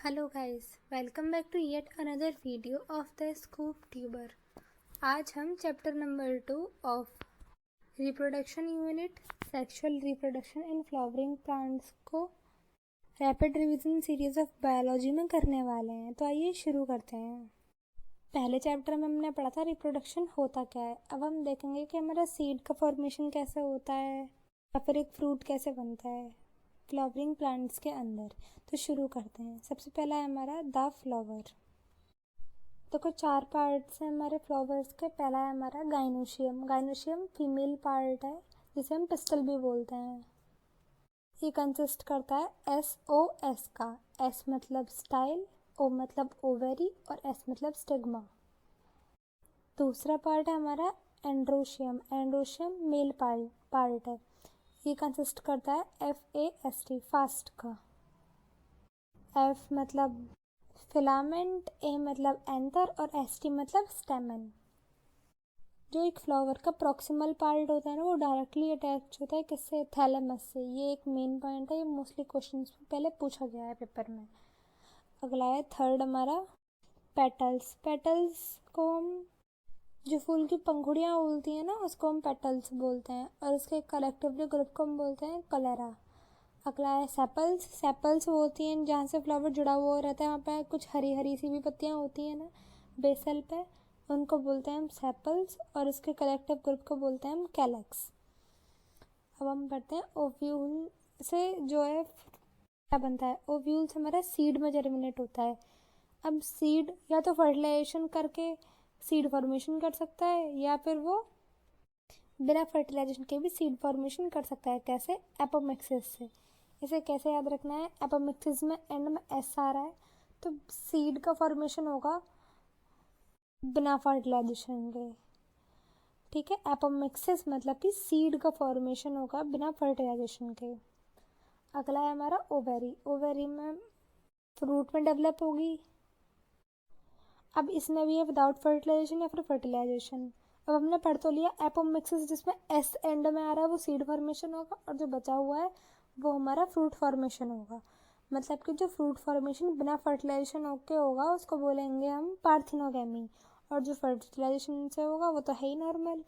Hello guys, welcome back to yet another video of the scoop tuber. आज हम chapter number 2 of reproduction unit sexual reproduction in flowering plants को rapid revision series of biology में करने वाले हैं। तो आइए शुरू करते हैं। पहले चैप्टर में हमने पढ़ा था रिप्रोडक्शन होता क्या है। अब हम देखेंगे कि हमारा सीड का फॉर्मेशन कैसे होता है या फिर एक फ्रूट कैसे बनता है फ्लावरिंग प्लांट्स के अंदर। तो शुरू करते हैं। सबसे पहला है हमारा द फ्लावर। तो कुछ 4 पार्ट्स हैं हमारे फ्लावर्स के। पहला है हमारा गाइनोशियम। गाइनोशियम फीमेल पार्ट है जिसे हम पिस्टल भी बोलते हैं। ये कंसिस्ट करता है SOS का। S मतलब स्टाइल, O मतलब ओवेरी और S मतलब स्टिग्मा। दूसरा पार्ट है हमारा एंड्रोशियम। एंड्रोशियम मेल पार्ट है। ये कंसिस्ट करता है FAST फास्ट का। F मतलब फिलामेंट, A मतलब एंथर और ST मतलब स्टेमन। जो एक फ्लावर का प्रॉक्सिमल पार्ट होता है ना, वो डायरेक्टली अटैच होता है किससे? थैलेमस से। ये एक मेन पॉइंट है, ये मोस्टली क्वेश्चंस में पहले पूछा गया है पेपर में। अगला है थर्ड हमारा पेटल्स। पेटल्स को हम जो फूल की पंखुड़ियाँ बोलती हैं ना, उसको हम पेटल्स बोलते हैं और इसके कलेक्टिवली ग्रुप को हम बोलते हैं कलेरा। अगला है सेपल्स। सेपल्स वो होती हैं जहाँ से फ्लावर जुड़ा हुआ रहता है, वहाँ पे कुछ हरी हरी सी भी पत्तियाँ होती हैं ना बेसल पे, उनको बोलते हैं हम सेपल्स और इसके कलेक्टिव ग्रुप को बोलते हैं हम कैलेक्स। अब हम पढ़ते हैं ओव्यूल से जो है क्या बनता है। ओव्यूल से हमारा सीड में जर्मिनेट होता है। अब सीड या तो फर्टिलाइजेशन करके सीड फॉर्मेशन कर सकता है या फिर वो बिना फर्टिलाइजेशन के भी सीड फॉर्मेशन कर सकता है। कैसे? एपोमिक्सिस से। इसे कैसे याद रखना है? एपोमिक्सिस में एंड में S आ रहा है तो सीड का फॉर्मेशन होगा बिना फर्टिलाइजेशन के। ठीक है, एपोमिक्सिस मतलब कि सीड का फॉर्मेशन होगा बिना फर्टिलाइजेशन के। अगला है हमारा ओवेरी। ओवेरी में फ्रूट में डेवलप होगी। अब इसमें भी है विदाउट फर्टिलाइजेशन या फिर फर्टिलाइजेशन। अब हमने पढ़ तो लिया एपोमिक्सिस जिसमें S एंड में आ रहा है वो सीड फॉर्मेशन होगा और जो बचा हुआ है वो हमारा फ्रूट फॉर्मेशन होगा। मतलब कि जो फ्रूट फॉर्मेशन बिना फर्टिलाइजेशन होके होगा उसको बोलेंगे हम पार्थिनोगेमी, और जो फर्टिलाइजेशन से होगा वो तो है ही नॉर्मल।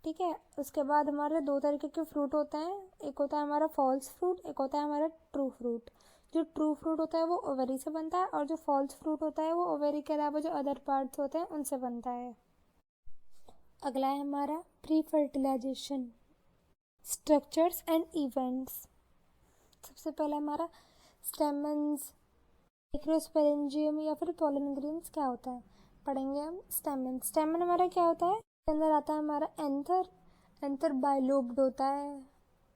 ठीक है, उसके बाद हमारे 2 तरीके के फ्रूट होते हैं। एक होता है हमारा फॉल्स फ्रूट, एक होता है हमारा ट्रू फ्रूट। जो ट्रू फ्रूट होता है वो ओवेरी से बनता है और जो फॉल्स फ्रूट होता है वो ओवेरी के अलावा जो अदर पार्ट्स होते हैं उनसे बनता है। अगला है हमारा pre fertilization structures and events. सबसे पहला हमारा स्टेमन्स, माइक्रोस्पोरेंजियम या फिर पोलन ग्रेन्स क्या होता है पढ़ेंगे हम। स्टेमन। स्टेमन हमारा क्या होता है? इसके अंदर आता है हमारा एंथर। एंथर बाइलोब्ड होता है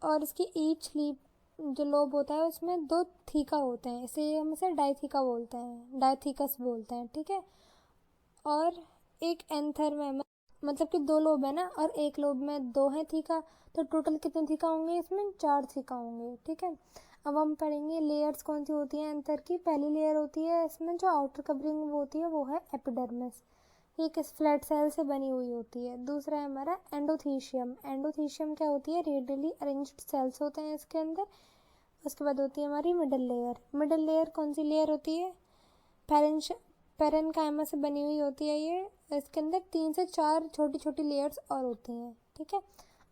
और इसकी ईच लीफ जो लोब होता है उसमें 2 थीका होते हैं, इसे हम इसे डाइथीका बोलते हैं, डाइथीकस बोलते हैं। ठीक है, और एक एंथर में मतलब कि 2 लोब है ना और एक लोब में 2 हैं थीका, तो टोटल कितने थीका होंगे? इसमें 4 थीका होंगे। ठीक है, अब हम पढ़ेंगे लेयर्स कौन सी होती हैं एंथर की। पहली लेयर होती है इसमें जो आउटर कवरिंग होती है वो है एपिडर्मिस, ये किस फ्लैट सेल से बनी हुई होती है। दूसरा है हमारा एंडोथीशियम। एंडोथीशियम क्या होती है? रेडियली अरेंज्ड सेल्स होते हैं इसके अंदर। उसके बाद होती है हमारी मिडल लेयर। मिडल लेयर कौन सी लेयर होती है? पेरेन्काइमा से बनी हुई होती है ये। इसके अंदर 3 से 4 छोटी छोटी लेयर्स और होती हैं। ठीक है,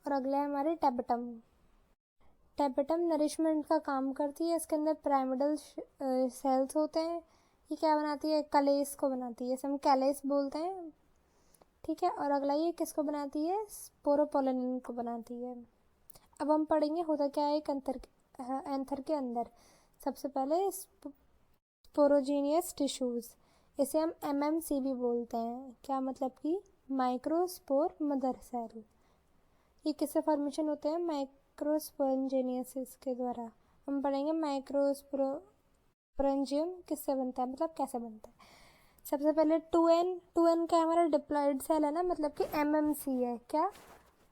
और अगला है हमारे टेपेटम। टेपेटम नरिशमेंट का काम करती है। इसके अंदर पिरामिडल सेल्स होते हैं। ये क्या बनाती है? कलेस को बनाती है, इसे हम कैलेस बोलते हैं। ठीक है, और अगला ये किसको बनाती है? स्पोरोपोलिन को बनाती है। अब हम पढ़ेंगे होता क्या है एक एंथर के अंदर। सबसे पहले स्पोरोजीनियस टिश्यूज, इसे हम MMC भी बोलते हैं। क्या मतलब कि माइक्रोस्पोर मदर सेल। ये किससे फॉर्मेशन होते हैं? माइक्रोस्पोरेंजियस के द्वारा। हम पढ़ेंगे माइक्रोस्पोरेंजियम किससे बनता है, मतलब कैसे बनता है। सबसे पहले 2N का हमारा डिप्लॉइड सेल है ना, मतलब कि MMC है। क्या?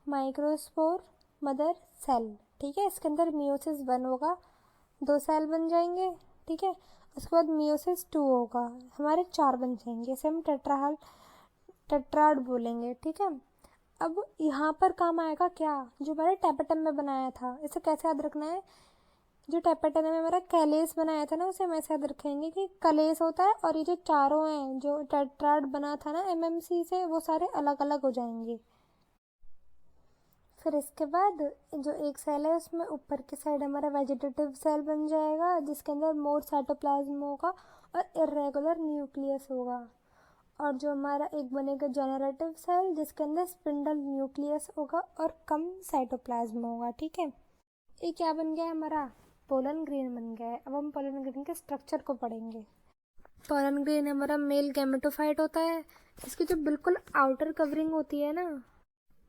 Microspore mother cell. ठीक है, इसके अंदर मियोसिस 1 होगा, 2 सेल बन जाएंगे। ठीक है, उसके बाद मियोसिस 2 होगा, हमारे 4 बन जाएंगे, इसे हम टेट्राड बोलेंगे। ठीक है, अब यहाँ पर काम आएगा क्या? जो हमारे टेपेटम में बनाया था, इसे कैसे याद रखना है? जो टेपेटा ने हमारा कैलेस बनाया था ना, उसे हम ऐसे याद रखेंगे कि कलेस होता है, और ये जो चारों हैं जो टेट्राड बना था ना एमएमसी से, वो सारे अलग अलग हो जाएंगे। फिर इसके बाद जो एक सेल है उसमें ऊपर की साइड हमारा वेजिटेटिव सेल बन जाएगा, जिसके अंदर मोर साइटोप्लाज्म होगा और इरेगुलर न्यूक्लियस होगा। और जो हमारा एक बनेगा जनरेटिव सेल, जिसके अंदर स्पिंडल न्यूक्लियस होगा और कम साइटोप्लाज्म होगा। ठीक है, ये क्या बन गया हमारा? पोलन ग्रेन बन गया है। अब हम पोलन ग्रेन के स्ट्रक्चर को पढ़ेंगे। पोलन ग्रेन हमारा मेल गैमेटोफाइट होता है। इसकी जो बिल्कुल आउटर कवरिंग होती है ना,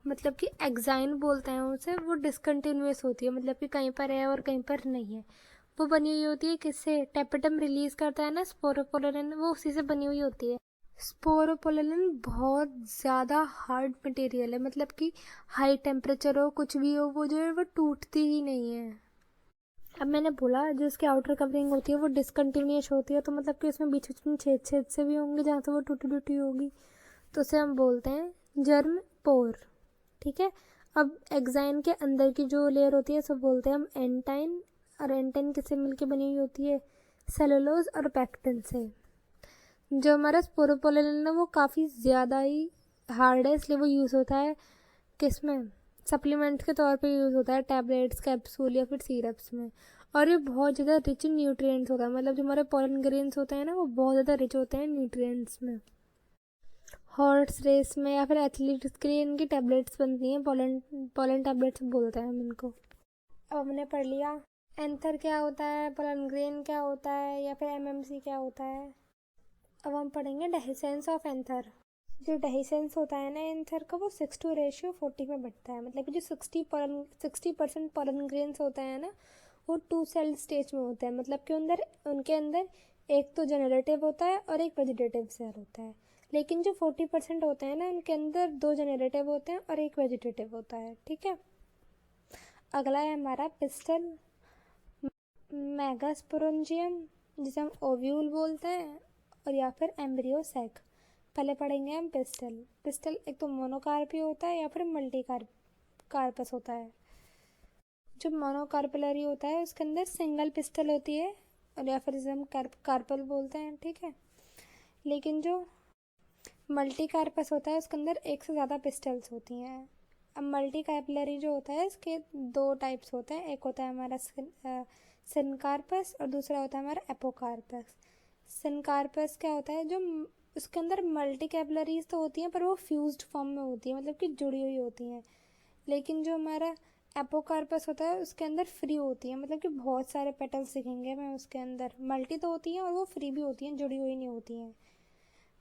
मतलब कि एक्साइन बोलते हैं उसे, वो डिसकंटिन्यूअस होती है, मतलब कि कहीं पर है और कहीं पर नहीं है। वो बनी हुई होती है किससे? टेपेटम रिलीज करता है ना स्पोरोपोलिन, वो उसी से बनी हुई होती है। स्पोरोपोलिन बहुत ज़्यादा हार्ड मटेरियल है, मतलब कि हाई टेम्परेचर हो कुछ भी हो, वो जो है वो टूटती ही नहीं है। अब मैंने बोला जो इसकी आउटर कवरिंग होती है वो डिसकंटिन्यूअस होती है, तो मतलब कि उसमें बीच बीच में छेद छेद से भी होंगे जहाँ से वो टूटी टूटी होगी, तो उसे हम बोलते हैं जर्म पोर। ठीक है, अब एक्साइन के अंदर की जो लेयर होती है सब बोलते हैं हम एंटाइन, और एंटाइन किससे मिलके बनी हुई होती है? सेलुलोज और पैक्टिन से। जो हमारा स्पोरोपोलिन है वो काफ़ी ज़्यादा ही हार्ड है, इसलिए वो यूज़ होता है किस में? सप्लीमेंट के तौर पे यूज़ होता है टैबलेट्स, कैप्सूल या फिर सिरप्स में। और ये बहुत ज़्यादा रिच इन न्यूट्रिएंट्स होता है, मतलब जो हमारे पोलन ग्रेन्स होते हैं ना वो बहुत ज़्यादा रिच होते हैं न्यूट्रिएंट्स में। हॉर्स रेस में या फिर एथलीट्स के लिए इनकी टैबलेट्स बनती हैं, पोलन टैबलेट्स बोलते हैं हम इनको। अब हमने पढ़ लिया एंथर क्या होता है, पोलन ग्रेन क्या होता है, या फिर एमएमसी क्या होता है। अब हम पढ़ेंगे डेहिसेंस ऑफ एंथर। जो डेहिसेंस होता है ना एंथर का, वो 6:40 में बढ़ता है, मतलब कि जो 60% पोलन ग्रेन्स होते हैं ना वो 2 सेल स्टेज में होते हैं, मतलब कि उनके अंदर एक तो जनरेटिव होता है और एक वेजिटेटिव सेल होता है। लेकिन जो 40% होते हैं ना उनके अंदर 2 जनरेटिव होते हैं और एक वेजिटेटिव होता है। ठीक है, अगला है हमारा पिस्टल मेगास्पोरेंजियम, जिसे हम ओव्यूल बोलते हैं, और या फिर एम्ब्रियो सैक। पहले पढ़ेंगे हम पिस्टल। पिस्टल एक तो मोनोकार्पी होता है या फिर कार्पस होता है। जो मोनोकार्पलरी होता है उसके अंदर सिंगल पिस्टल होती है, और या फिर इसे हम कार्पल बोलते हैं। ठीक है, लेकिन जो मल्टी कार्पस होता है उसके अंदर एक से ज़्यादा पिस्टल्स होती हैं। अब मल्टी कार्पलरी जो होता है इसके 2 टाइप्स होते हैं, एक होता है हमारा सिनकार्पस और दूसरा होता है हमारा एपोकार्पस। सिनकार्पस क्या होता है? जो उसके अंदर मल्टी कैपलरीज तो होती हैं पर वो फ्यूज्ड फॉर्म में होती है, मतलब कि जुड़ी हुई होती हैं। लेकिन जो हमारा एपोकार्पस होता है उसके अंदर फ्री होती है, मतलब कि बहुत सारे पेटल्स दिखेंगे हमें उसके अंदर। मल्टी तो होती हैं और वो फ्री भी होती हैं, जुड़ी हुई नहीं होती हैं।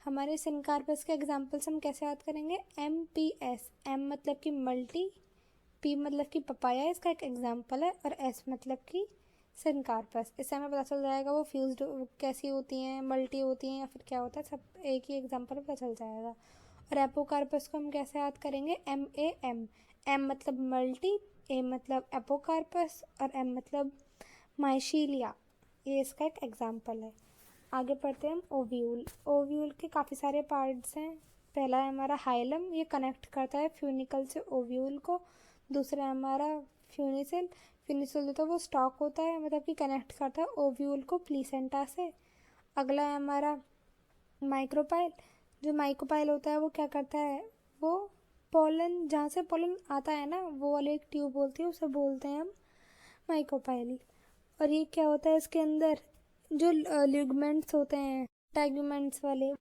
हमारे सिनकार्पस के एग्जाम्पल्स हम कैसे याद करेंगे? MPS, M मतलब कि मल्टी, P मतलब कि पपाया इसका एक एग्जाम्पल है, और S मतलब कि सिनकार्पस। इससे हमें पता चल जाएगा वो फ्यूज्ड कैसी होती हैं, मल्टी होती हैं या फिर क्या होता है, सब एक ही एग्जाम्पल पता चल जाएगा। और एपोकार्पस को हम कैसे याद करेंगे? MAM, M मतलब मल्टी, A मतलब एपोकार्पस और M मतलब माइशीलिया। ये इसका एक एग्जाम्पल है। आगे पढ़ते हैं हम ओव्यूल। ओव्यूल के काफ़ी सारे पार्ट्स हैं। पहला है हमारा हाइलम, ये कनेक्ट करता है फ्यूनिकल से ओव्यूल को। दूसरा है हमारा फ्यूनिसिल, फ्यूनिसिल जो था वो स्टॉक होता है, मतलब कि कनेक्ट करता है ओव्यूल को प्लीसेंटा से। अगला है हमारा माइक्रोपाइल। जो माइक्रोपाइल होता है वो क्या करता है? वो पोलन, जहाँ से पोलन आता है ना वो वाली एक ट्यूब बोलती है, उसे बोलते हैं हम माइक्रोपाइल। और ये क्या होता है इसके अंदर? जो लिगमेंट्स होते हैं इंटेगुमेंट्स वाले,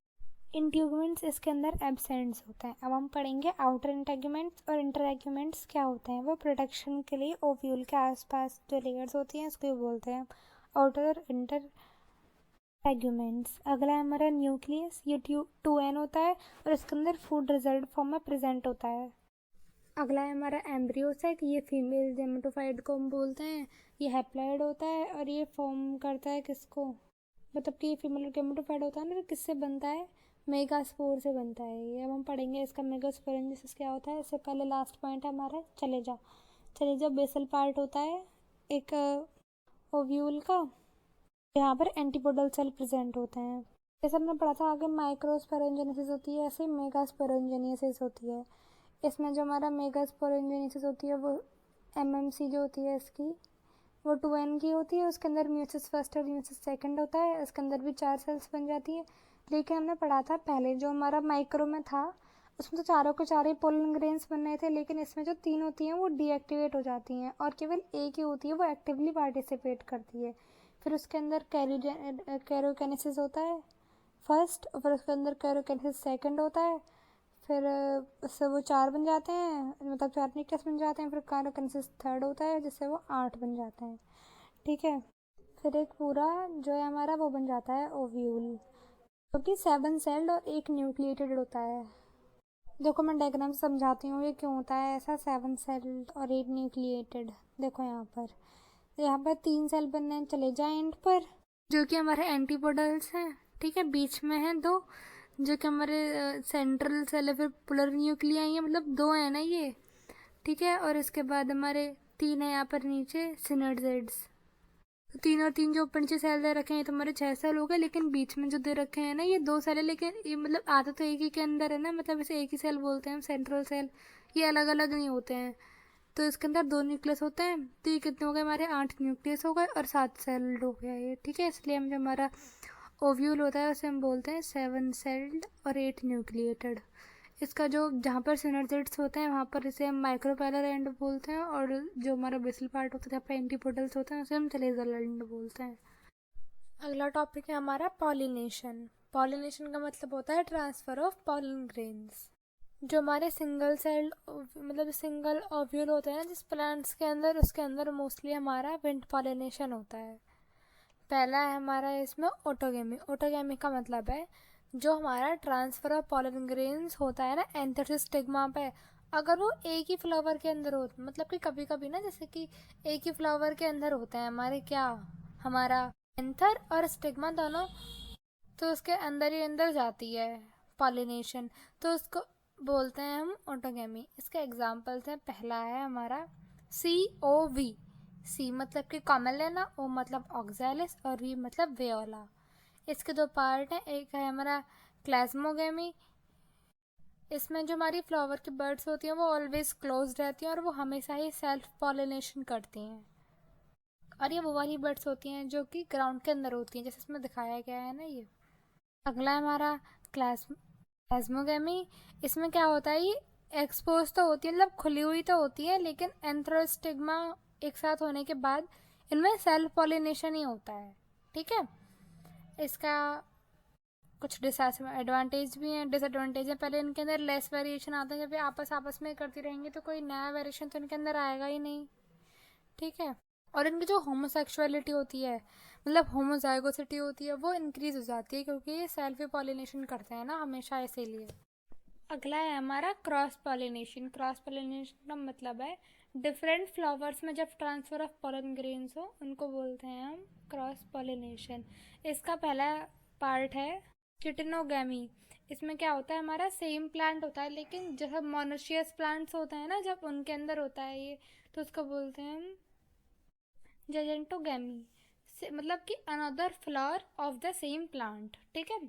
इंटेगुमेंट्स इसके अंदर एब्सेंट्स होते हैं। अब हम पढ़ेंगे आउटर इंटेगुमेंट्स और इंटरएगुमेंट्स क्या होते हैं। वो प्रोटेक्शन के लिए ओव्यूल के आसपास जो लेयर्स होती हैं उसको बोलते हैं आउटर और इंटर टेगुमेंट्स। अगला है हमारा न्यूक्लियस, ये 2N होता है और इसके अंदर फूड रिजल्ट फॉर्म में प्रेजेंट होता है। अगला है हमारा एम्ब्रियोसाइक, ये फीमेल गेमेटोफाइट को हम बोलते हैं। ये हैप्लॉइड होता है और ये फॉर्म करता है किसको? मतलब कि ये फीमेल गेमेटोफाइट होता है ना, तो किससे बनता है? मेगास्पोर से बनता है ये। अब हम पढ़ेंगे इसका मेगास्पोरेंजिस क्या होता है। इससे पहले लास्ट पॉइंट है हमारा चलेजा बेसल पार्ट होता है एक ओव्यूल का, यहाँ पर एंटीपोडल सेल प्रेजेंट होते हैं। जैसे हमने पढ़ा था आगे माइक्रोस्पोरेंजेनेसिस होती है, ऐसे मेगास्पोरेंजेनेसिस होती है। इसमें जो हमारा मेगास्पोरेंजेनेसिस होती है वो एमएमसी जो होती है इसकी वो 2n की होती है। उसके अंदर म्यूसिस फर्स्ट और म्यूसिस सेकंड होता है। उसके अंदर भी 4 सेल्स बन जाती है। लेकिन हमने पढ़ा था पहले जो हमारा माइक्रो में था उसमें तो चारों के चार ही पोलन ग्रेन्स बन रहे थे, लेकिन इसमें जो 3 होती हैं वो डीएक्टिवेट हो जाती हैं और केवल एक ही होती है वो एक्टिवली पार्टिसिपेट करती है। फिर उसके अंदर कैरोकेनेसिस होता है फर्स्ट, और फिर उसके अंदर कैरोकेनेसिस सेकंड होता है। फिर उससे वो 4 बन जाते हैं, मतलब 4 न्यूक्लियस बन जाते हैं। फिर कैरोकेनेसिस थर्ड होता है जिससे वो 8 बन जाते हैं। ठीक है, फिर एक पूरा जो है हमारा वो बन जाता है ओव्यूल, जो कि 7 सेल्ड और 1 न्यूक्लिएटेड होता है। देखो मैं डायग्राम समझाती हूँ ये क्यों होता है ऐसा 7 सेल्ड और 8 न्यूक्लिएटेड। देखो यहाँ पर 3 सेल बनने चले जाए एंड पर, जो कि हमारे एंटीपोडल्स हैं। ठीक है, बीच में है 2 जो कि हमारे सेंट्रल सेल है। फिर पोलर न्यूक्लियाई है, मतलब 2 है ना ये। ठीक है, और इसके बाद हमारे 3 है यहाँ पर नीचे सिनर्जिड्स। तो 3 और 3 जो ऊपर नीचे सेल दे रखे हैं तो हमारे 6 सेल हो गए, लेकिन बीच में जो दे रखे हैं ना ये 2 सेल है। लेकिन ये मतलब आता तो एक ही के अंदर है ना, मतलब इसे एक ही सेल बोलते हैं हम, सेंट्रल सेल। ये अलग अलग नहीं होते हैं। तो इसके अंदर 2 न्यूक्लियस होते हैं। तो ये कितने हो गए हमारे 8 न्यूक्लियस हो गए और 7 सेल हो गया ये। ठीक है, इसलिए हम जो हमारा ओव्यूल होता है उसे हम बोलते हैं 7 सेल्ड और 8 न्यूक्लिएटेड। इसका जो जहाँ पर सिनर्जिड्स होते हैं वहाँ पर इसे हम माइक्रोपैलर एंड बोलते हैं, और जो हमारा बेसल पार्ट होता है जहाँ पर एंटीपोडल्स होते हैं उसे हम चलेजल एंड बोलते हैं। अगला टॉपिक है हमारा पॉलिनेशन। पॉलिनेशन का मतलब होता है ट्रांसफर ऑफ पॉलन ग्रेन्स। जो हमारे सिंगल सेल मतलब सिंगल ओव्यूल होते हैं जिस प्लांट्स के अंदर, उसके अंदर मोस्टली हमारा विंड पॉलिनेशन होता है। पहला है हमारा इसमें ऑटोगेमी। ऑटोगेमी का मतलब है जो हमारा ट्रांसफर ऑफ पॉलन ग्रेन्स होता है ना एंथर से स्टिग्मा पे, अगर वो एक ही फ्लावर के अंदर हो, मतलब कि कभी कभी ना जैसे कि एक ही फ्लावर के अंदर होते हैं हमारे क्या, हमारा एंथर और स्टिग्मा दोनों, तो उसके अंदर ही अंदर जाती है पॉलिनेशन, तो उसको बोलते हैं हम ऑटोगेमी। इसके एग्जाम्पल्स हैं, पहला है हमारा COV। सी मतलब कि कॉमन लेना, ओ मतलब ऑक्सैलिस और वी मतलब वेओला। इसके 2 पार्ट हैं, एक है हमारा क्लाज्मोगेमी। इसमें जो हमारी फ्लावर की बर्ड्स होती हैं वो ऑलवेज क्लोज रहती हैं और वो हमेशा ही सेल्फ पॉलिनेशन करती हैं। और ये वो वाली बर्ड्स होती हैं जो कि ग्राउंड के अंदर होती हैं, जैसे इसमें दिखाया गया है ना ये। अगला है हमारा क्लाज्मोगेमी। इसमें क्या होता है, ये एक्सपोज तो होती है, मतलब खुली हुई तो होती है, लेकिन एंथ्रोस्टिग्मा एक साथ होने के बाद इनमें सेल्फ पॉलिनेशन ही होता है। ठीक है, इसका कुछ डिसएडवांटेज भी हैं, डिसएडवांटेज है। पहले इनके अंदर लेस वेरिएशन आता है, जब ये आपस में करती रहेंगी तो कोई नया वेरिएशन तो इनके अंदर आएगा ही नहीं। ठीक है, और इनकी जो होमोसेक्सुअलिटी होती है, मतलब होमोजाइगोसिटी होती है, वो इंक्रीज हो जाती है क्योंकि ये सेल्फ पॉलिनेशन करते हैं ना हमेशा, इसीलिए। अगला है हमारा क्रॉस पॉलिनेशन। क्रॉस पॉलिनेशन का मतलब है डिफरेंट फ्लावर्स में जब ट्रांसफर ऑफ पॉलन ग्रेन्स हो उनको बोलते हैं हम क्रॉस पॉलिनेशन। इसका पहला पार्ट है किटिनोगैमी। इसमें क्या होता है, हमारा सेम प्लांट होता है लेकिन जैसे मोनोशियस प्लांट्स होते हैं ना, जब उनके अंदर होता है ये, तो उसको बोलते हैं हम जेजेंटोगैमी, मतलब कि another flower of the same plant. ठीक है,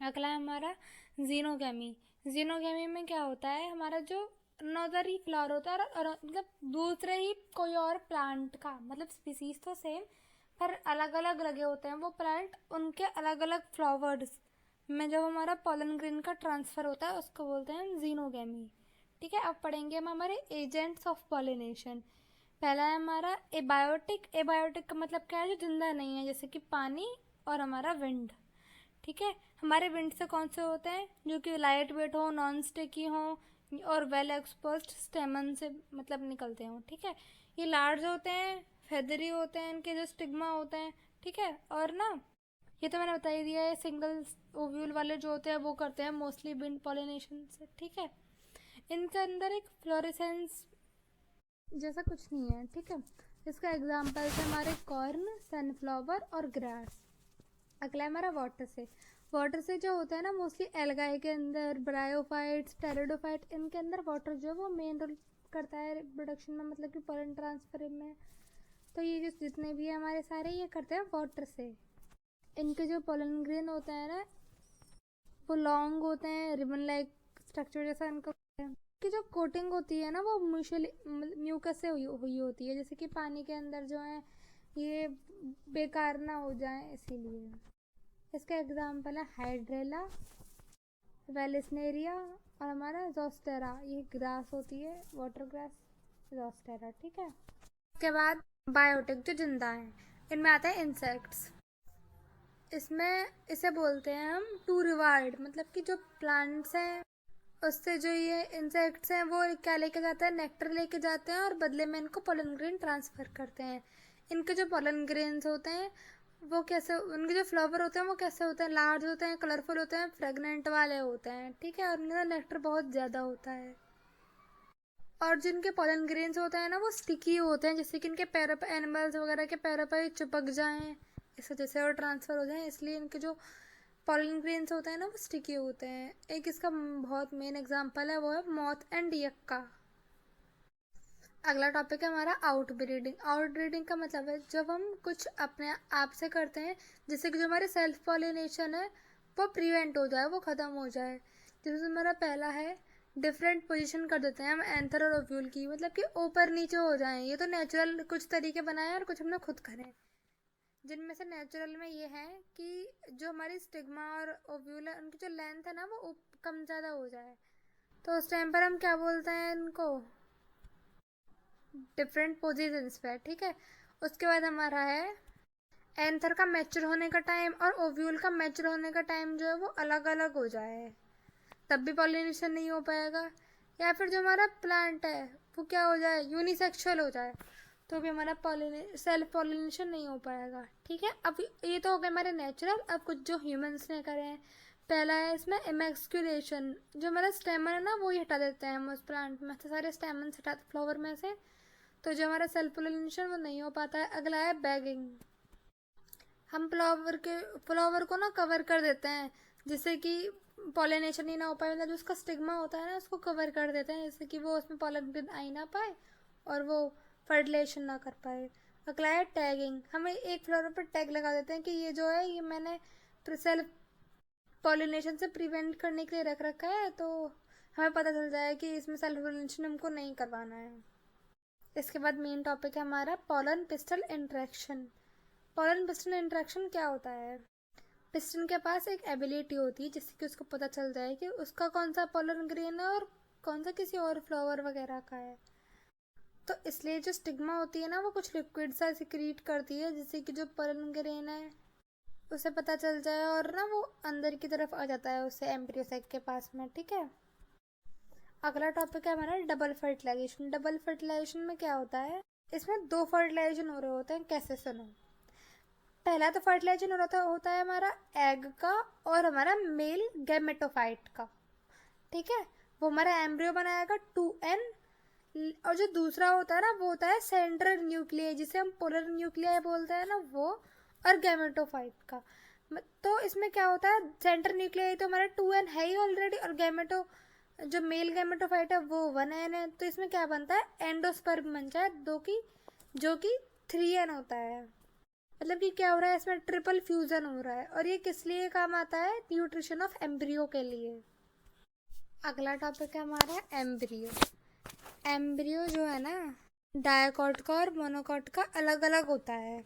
अगला है हमारा जीनोगैमी। जीनोगैमी में क्या होता है, हमारा जो अनदर ही फ्लावर होता है और मतलब दूसरे ही कोई और प्लांट का, मतलब स्पीसीज तो सेम पर अलग अलग लगे होते हैं वो प्लांट, उनके अलग अलग फ्लावर्स में जब हमारा पॉलन ग्रेन का ट्रांसफ़र होता है उसको बोलते हैं जीनोगैमी। ठीक है, अब पढ़ेंगे हम हमारे एजेंट्स ऑफ पॉलिनेशन। पहला है हमारा एबायोटिक। एबायोटिक का मतलब क्या है, जो जिंदा नहीं है, जैसे कि पानी और हमारा विंड। ठीक है, हमारे विंड से कौन से होते हैं, जो कि लाइट वेट हो, नॉन स्टिकी हो और वेल एक्सपोज्ड स्टेमन से मतलब निकलते हों। ठीक है, ये लार्ज होते हैं, फेदरी होते हैं, इनके जो स्टिग्मा होते हैं। ठीक है, और ना ये तो मैंने बता ही दिया है, सिंगल ओव्यूल वाले जो होते हैं वो करते हैं मोस्टली विंड पॉलिनेशन से। ठीक है, इनके अंदर एक फ्लोरेसेंस जैसा कुछ नहीं है। ठीक है, इसका एग्जाम्पल है हमारे कॉर्न, सनफ्लावर और ग्रास। अगला है हमारा वाटर से। वाटर से जो होता है ना मोस्टली एल्गाई के अंदर, ब्रायोफाइट्स, टेरिडोफाइट, इनके अंदर वाटर जो है वो मेन रोल करता है रिप्रोडक्शन में, मतलब कि पोलन ट्रांसफर में। तो ये जो जितने भी है हमारे सारे ये करते हैं वाटर से। इनके जो पोलन ग्रेन होते हैं ना वो लॉन्ग होते हैं, रिबन लाइक स्ट्रक्चर जैसा इनका की जो कोटिंग होती है ना वो म्यूकस से हुई होती है, जैसे कि पानी के अंदर जो है ये बेकार ना हो जाए इसीलिए। इसका एग्जाम्पल है हाइड्रेला, वेलिस्नेरिया और हमारा जोस्टेरा। ये ग्रास होती है, वाटर ग्रास, जोस्टेरा। ठीक है। उसके बाद बायोटिक जो जिंदा है, इनमें आता है इंसेक्ट्स। इसमें इसे बोलते हैं हम टू रिवार्ड, मतलब कि जो प्लांट्स हैं उससे जो ये इंसेक्ट्स हैं वो क्या लेके जाते हैं, नेक्टर लेके जाते हैं और बदले में इनको पोलन ग्रेन ट्रांसफ़र करते हैं। इनके जो पोलन ग्रेन्स होते हैं वो कैसे, उनके जो फ्लावर होते हैं वो कैसे होते हैं, लार्ज होते हैं, कलरफुल होते हैं, फ्रेगनेंट वाले होते हैं। ठीक है। और उनका नेक्टर बहुत ज़्यादा होता है। और जिनके पोलन ग्रेन्स होते हैं ना वो स्टिकी होते हैं, जैसे कि इनके पैरों पर, एनिमल्स वगैरह के पैरों पर चिपक जाएं इस वजह से और ट्रांसफ़र हो जाए, इसलिए इनके जो पॉलन ग्रेन्स होते हैं ना वो स्टिकी होते हैं। एक इसका बहुत मेन एग्जांपल है, वो है मॉथ एंड यक्का। अगला टॉपिक है हमारा आउटब्रीडिंग। आउटब्रीडिंग का मतलब है जब हम कुछ अपने आप से करते हैं जिससे कि जो हमारे सेल्फ पॉलिनेशन है वो प्रिवेंट हो जाए, वो ख़त्म हो जाए। जैसे हमारा पहला है डिफरेंट पोजीशन कर देते हैं हम एंथर और ओव्यूल की, मतलब कि ऊपर नीचे हो जाएं। ये तो नेचुरल कुछ तरीके बनाए और कुछ हमने खुद करें, जिनमें से नेचुरल में ये है कि जो हमारी स्टिग्मा और ओव्यूल है उनकी जो लेंथ है ना वो कम ज़्यादा हो जाए, तो उस टाइम पर हम क्या बोलते हैं इनको, डिफरेंट पोजीशंस पे। ठीक है। उसके बाद हमारा है एंथर का मैच्योर होने का टाइम और ओव्यूल का मैच्योर होने का टाइम जो है वो अलग अलग हो जाए, तब भी पॉलिनेशन नहीं हो पाएगा। या फिर जो हमारा प्लांट है वो क्या हो जाए, यूनिसेक्सुअल हो जाए, तो भी हमारा सेल्फ पॉलिनेशन नहीं हो पाएगा। ठीक है। अब ये तो हो गए हमारे नेचुरल। अब कुछ जो ह्यूमंस ने करे हैं, पहला है इसमें इमेक्सक्यूलेशन। जो हमारा स्टेमन है ना वो ही हटा देते हैं हम उस प्लांट में से, सारे स्टेमन हटाते फ्लावर में से, तो जो हमारा सेल्फ पॉलिनेशन वो नहीं हो पाता है। अगला है बैगिंग। हम फ्लावर को ना कवर कर देते हैं जिससे कि पॉलिनेशन ही ना हो पाए, मतलब जो उसका स्टिग्मा होता है ना उसको कवर कर देते हैं जिससे कि वो उसमें पॉलन ग्रेन आ ही ना पाए और वो फर्टिलाइजेशन ना कर पाए। अगला है टैगिंग। हम एक फ्लावर पर टैग लगा देते हैं कि ये जो है ये मैंने सेल्फ पॉलिनेशन से प्रिवेंट करने के लिए रख रखा है, तो हमें पता चल जाए कि इसमें सेल्फ पॉलिनेशन हमको नहीं करवाना है। इसके बाद मेन टॉपिक है हमारा pollen pistol interaction. Pollen pistol interaction क्या होता है, पिस्टन के पास एक एबिलिटी होती है जिससे कि उसको पता चल जाए कि उसका कौन सा पॉलन ग्रेन है और कौन सा किसी और फ्लावर वगैरह का है। तो इसलिए जो स्टिग्मा होती है ना वो कुछ लिक्विड सा सिक्रीट करती है जिससे कि जो पॉलन ग्रेन है उसे पता चल जाए और ना वो अंदर की तरफ आ जाता है उससे एम्ब्रियो सैक के पास में। ठीक है। अगला टॉपिक है हमारा डबल फर्टिलाइजेशन। डबल फर्टिलाइजेशन में क्या होता है, इसमें दो फर्टिलाइजेशन हो रहे होते हैं। कैसे, सुनो। पहला तो फर्टिलाइजेशन होता है हमारा एग का और हमारा मेल गैमेटोफाइट का। ठीक है। वो हमारा एम्ब्रियो बनाएगा 2n। और जो दूसरा होता है ना वो होता है सेंट्रल न्यूक्लियस, जिसे हम पोलर न्यूक्लियस बोलते हैं ना वो, और गैमेटोफाइट का। तो इसमें क्या होता है, सेंट्रल न्यूक्लियस तो हमारा 2n है ही ऑलरेडी, और गैमेटो जो मेल गैमेटोफाइट है वो 1n है। तो इसमें क्या बनता है, एंडोस्पर्म बनता है दो की, जो कि 3n होता है। मतलब कि क्या हो रहा है, इसमें ट्रिपल फ्यूजन हो रहा है। और ये किस लिए काम आता है, न्यूट्रिशन ऑफ एम्ब्रियो के लिए। अगला टॉपिक है हमारा एम्ब्रियो। एम्ब्रियो जो है ना डायकॉट का और मोनोकॉट का अलग अलग होता है।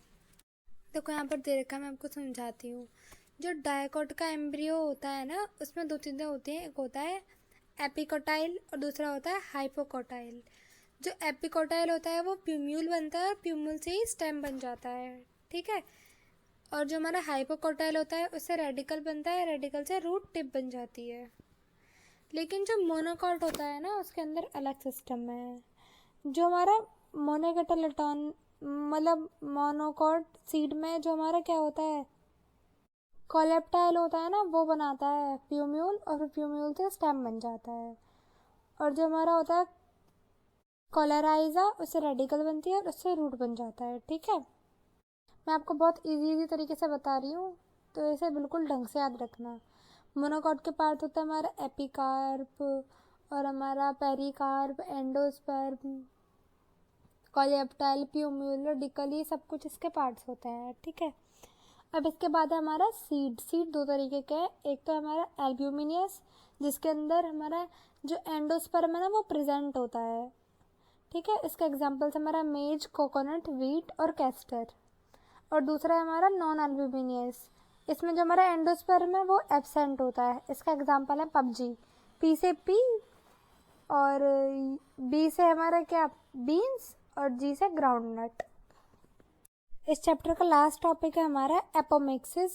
देखो यहाँ पर दे रखा है, मैं आपको समझाती हूँ। जो डायकॉट का एम्ब्रियो होता है ना उसमें दो चीज़ें होती हैं, एक होता है एपिकोटाइल और दूसरा होता है हाइपोकोटाइल। जो एपिकोटाइल होता है वो प्यूम्यूल बनता है और प्यूम्यूल से ही स्टेम बन जाता है। ठीक है। और जो हमारा हाइपोकोटाइल होता है उससे रेडिकल बनता है, रेडिकल से रूट टिप बन जाती है। लेकिन जो मोनोकॉट होता है ना उसके अंदर अलग सिस्टम है। जो हमारा मोनोकोटाइलेटॉन मतलब मोनोकॉट सीड में जो हमारा क्या होता है, कोलेप्टाइल होता है ना, वो बनाता है प्यूम्यूल और फिर प्यूम्यूल से स्टेम बन जाता है। और जो हमारा होता है कोलेराइजा उससे रेडिकल बनती है और उससे रूट बन जाता है। ठीक है। मैं आपको बहुत इजी तरीके से बता रही हूँ, तो इसे बिल्कुल ढंग से याद रखना। मोनोकॉट के पार्ट होता है हमारा एपिकार्प और हमारा पेरिकार्प, एंडोस्पर्म, कोलेप्टाइल, प्यूम्यूल, रेडिकल, ये सब कुछ इसके पार्ट्स होते हैं। ठीक है। अब इसके बाद है हमारा सीड। सीड दो तरीके के हैं, एक तो हमारा एल्ब्यूमिनियस जिसके अंदर हमारा जो एंडोस्पर्म है ना वो प्रेजेंट होता है। ठीक है। इसका एग्जाम्पल्स हमारा मेज, कोकोनट, वीट और कैस्टर। और दूसरा है हमारा नॉन अल्ब्यूमिनियस। इसमें जो हमारा एंडोस्पर्म है वो एब्सेंट होता है। इसका एग्जांपल है पबजी। पी से पी और बी से हमारा क्या बीन्स और जी से ग्राउंडनट। इस चैप्टर का लास्ट टॉपिक है हमारा एपोमिक्सिस।